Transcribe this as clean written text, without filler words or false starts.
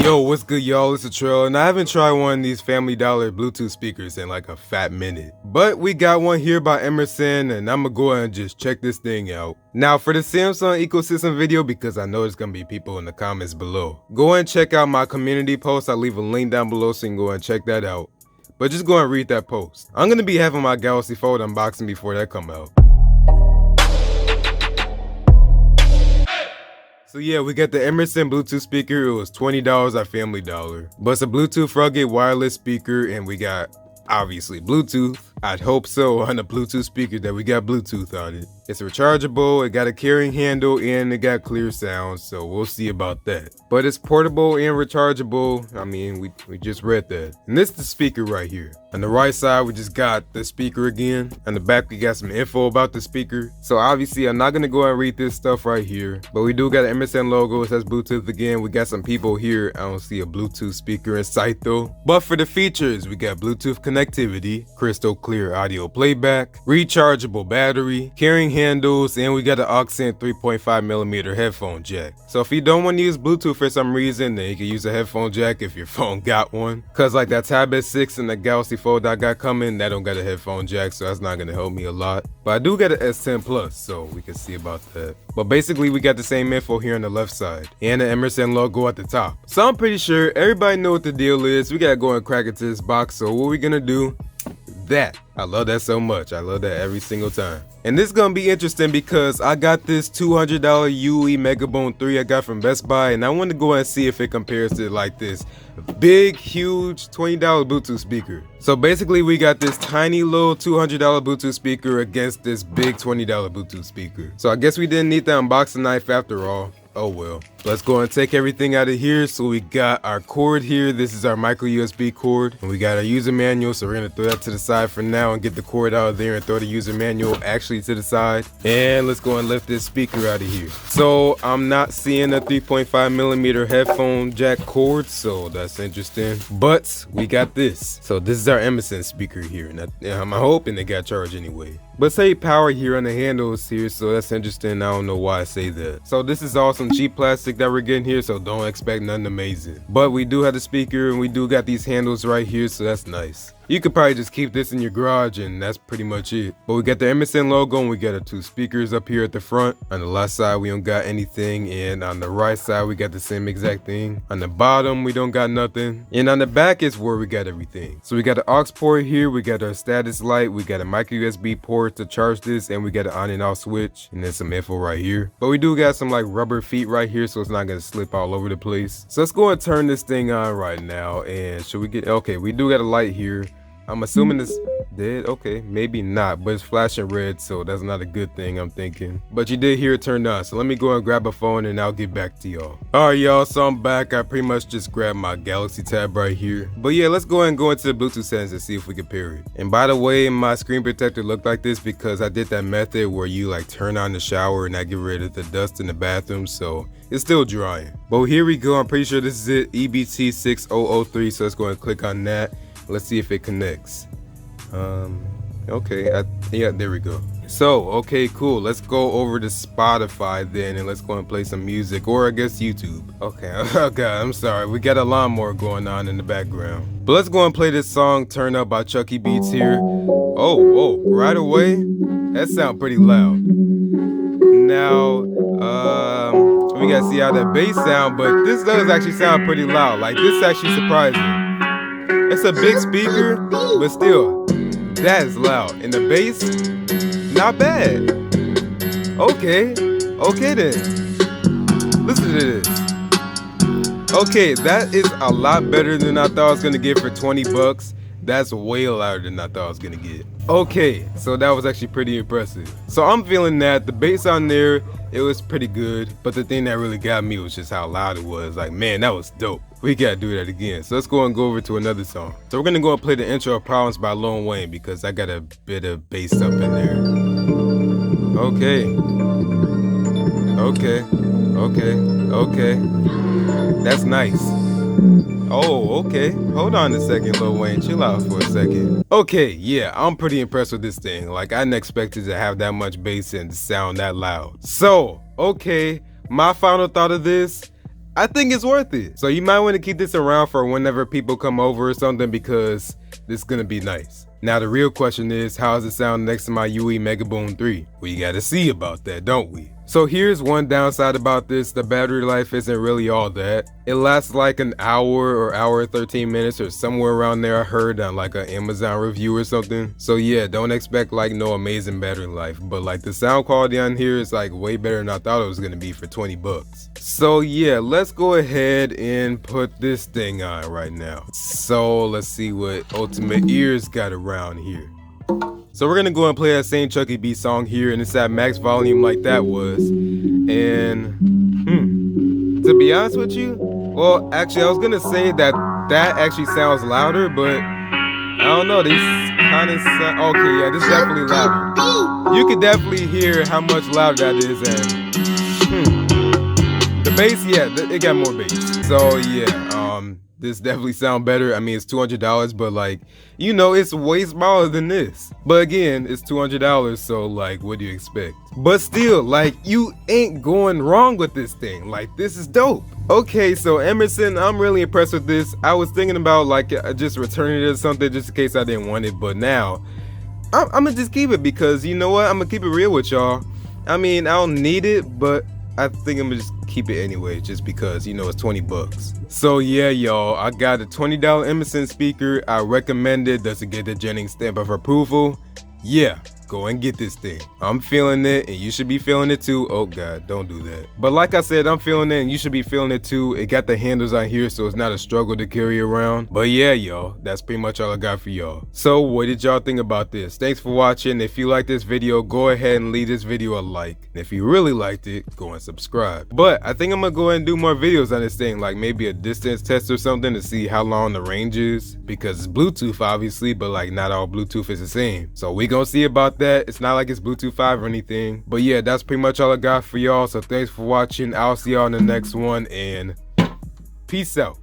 Yo, what's good, y'all? It's Latrell, and I haven't tried one of these Family Dollar Bluetooth speakers in like a fat minute. But we got one here by Emerson, and I'm gonna go ahead and just check this thing out. Now, for the Samsung ecosystem video, because I know there's gonna be people in the comments below, go ahead and check out my community post. I'll leave a link down below so you can go ahead and check that out. But just go ahead and read that post. I'm gonna be having my Galaxy Fold unboxing before that come out. So yeah, we got the Emerson Bluetooth speaker. It was $20 at Family Dollar. But it's a Bluetooth rugged wireless speaker, and we got, obviously, Bluetooth. I'd hope so on the Bluetooth speaker that we got Bluetooth on it. It's rechargeable, it got a carrying handle, and it got clear sound, so we'll see about that. But it's portable and rechargeable. I mean, we just read that. And this is the speaker right here. On the right side, we just got the speaker again. On the back, we got some info about the speaker. So obviously, I'm not gonna go and read this stuff right here, but we do got an Emerson logo. It says Bluetooth again. We got some people here. I don't see a Bluetooth speaker in sight though. But for the features, we got Bluetooth connectivity, crystal clear audio playback, rechargeable battery, carrying handles, and we got an aux 3.5mm headphone jack. So if you don't want to use Bluetooth for some reason, then you can use a headphone jack if your phone got one. Cause like that Tab S6 and the Galaxy Fold I got coming, that don't got a headphone jack, so that's not gonna help me a lot. But I do got an S10 Plus, so we can see about that. But basically we got the same info here on the left side, and the Emerson logo at the top. So I'm pretty sure everybody know what the deal is. We gotta go and crack into this box, so what we gonna do? That. I love that so much. I love that every single time. And this is gonna be interesting because I got this $200 UE Megabone 3 I got from Best Buy, and I want to go and see if it compares to like this big, huge $20 Bluetooth speaker. So basically we got this tiny little $200 Bluetooth speaker against this big $20 Bluetooth speaker. So I guess we didn't need the unboxing knife after all. Oh well. Let's go and take everything out of here. So we got our cord here. This is our micro USB cord. And we got our user manual. So we're gonna throw that to the side for now and get the cord out of there and throw the user manual actually to the side. And let's go and lift this speaker out of here. So I'm not seeing a 3.5mm headphone jack cord, so that's interesting. But we got this. So this is our Emerson speaker here. And I'm hoping it got charged anyway. But say power here on the handles here, so that's interesting. I don't know why I say that. So this is all some cheap plastic that we're getting here, so don't expect nothing amazing. But we do have the speaker and we do got these handles right here, so that's nice. You could probably just keep this in your garage and that's pretty much it. But we got the Emerson logo and we got our two speakers up here at the front. On the left side, we don't got anything. And on the right side, we got the same exact thing. On the bottom, we don't got nothing. And on the back is where we got everything. So we got the aux port here. We got our status light. We got a micro USB port to charge this. And we got an on and off switch. And then some info right here. But we do got some like rubber feet right here, so it's not going to slip all over the place. So let's go and turn this thing on right now. And should we get, okay, we do got a light here. I'm assuming it's dead. Okay, maybe not, but it's flashing red, so that's not a good thing, I'm thinking. But you did hear it turned on, so let me go and grab a phone and I'll get back to y'all. Alright y'all, so I'm back. I pretty much just grabbed my Galaxy tab right here. But yeah, let's go ahead and go into the Bluetooth settings and see if we can pair it. And by the way, my screen protector looked like this because I did that method where you like turn on the shower and I get rid of the dust in the bathroom, so it's still drying. But here we go, I'm pretty sure this is it, EBT6003, so let's go and click on that. Let's see if it connects. Okay, yeah, there we go. So, okay, cool. Let's go over to Spotify then and let's go and play some music, or I guess YouTube. Okay, oh god, I'm sorry. We got a lawnmower going on in the background. But let's go and play this song, Turn Up by Chucky Beats here. Oh, right away? That sounds pretty loud. Now, we gotta see how that bass sound, but this does actually sound pretty loud. Like, this is actually surprising. It's a big speaker, but still, that is loud. And the bass, not bad. Okay then. Listen to this. Okay, that is a lot better than I thought I was gonna get for 20 bucks. That's way louder than I thought I was gonna get. Okay, so that was actually pretty impressive. So I'm feeling that the bass on there, it was pretty good, but the thing that really got me was just how loud it was. Like, man, that was dope. We gotta do that again. So let's go and go over to another song. So we're gonna go and play the intro of Problems by Lil Wayne because I got a bit of bass up in there. Okay. That's nice. Oh, okay. Hold on a second, Lil Wayne. Chill out for a second. Okay, yeah, I'm pretty impressed with this thing. Like, I didn't expect it to have that much bass and sound that loud. So, okay, my final thought of this, I think it's worth it. So you might want to keep this around for whenever people come over or something, because this is gonna be nice. Now the real question is, how does it sound next to my UE Mega Boom 3? We gotta see about that, don't we? So here's one downside about this: the battery life isn't really all that. It lasts like an hour or hour and 13 minutes or somewhere around there, I heard on like an Amazon review or something. So yeah, don't expect like no amazing battery life, but like the sound quality on here is like way better than I thought it was gonna be for 20 bucks. So yeah, let's go ahead and put this thing on right now. So let's see what Ultimate Ears got around here. So we're gonna go and play that same Chucky B song here, and it's at max volume like that was. And to be honest with you, well, actually I was gonna say that actually sounds louder, but I don't know, these kind of sound, okay, yeah, this is definitely louder. You can definitely hear how much louder that is, and the bass, yeah, it got more bass. So yeah, this definitely sound better. I mean, it's $200, but like, you know, it's way smaller than this. But again, it's $200, so like, what do you expect? But still, like, you ain't going wrong with this thing. Like, this is dope. Okay, so Emerson, I'm really impressed with this. I was thinking about like just returning it or something just in case I didn't want it, but now I'm gonna just keep it, because you know what? I'm gonna keep it real with y'all. I mean, I don't need it, but I think I'm gonna just keep it anyway, just because, you know, it's 20 bucks. So yeah, y'all, I got a $20 Emerson speaker. I recommend it. Does it get the Jennings stamp of approval? Yeah, go and get this thing. I'm feeling it, and you should be feeling it too. Oh god, don't do that. But like I said, I'm feeling it, and you should be feeling it too. It got the handles on here, so it's not a struggle to carry around. But yeah, y'all, that's pretty much all I got for y'all. So what did y'all think about this? Thanks for watching. If you like this video, go ahead and leave this video a like. And if you really liked it, go and subscribe. But I think I'm gonna go ahead and do more videos on this thing, like maybe a distance test or something to see how long the range is, because it's Bluetooth obviously, but like not all Bluetooth is the same. So we gonna see about that. It's not like it's Bluetooth 5 or anything. But yeah, that's pretty much all I got for y'all. So thanks for watching. I'll see y'all in the next one, and peace out.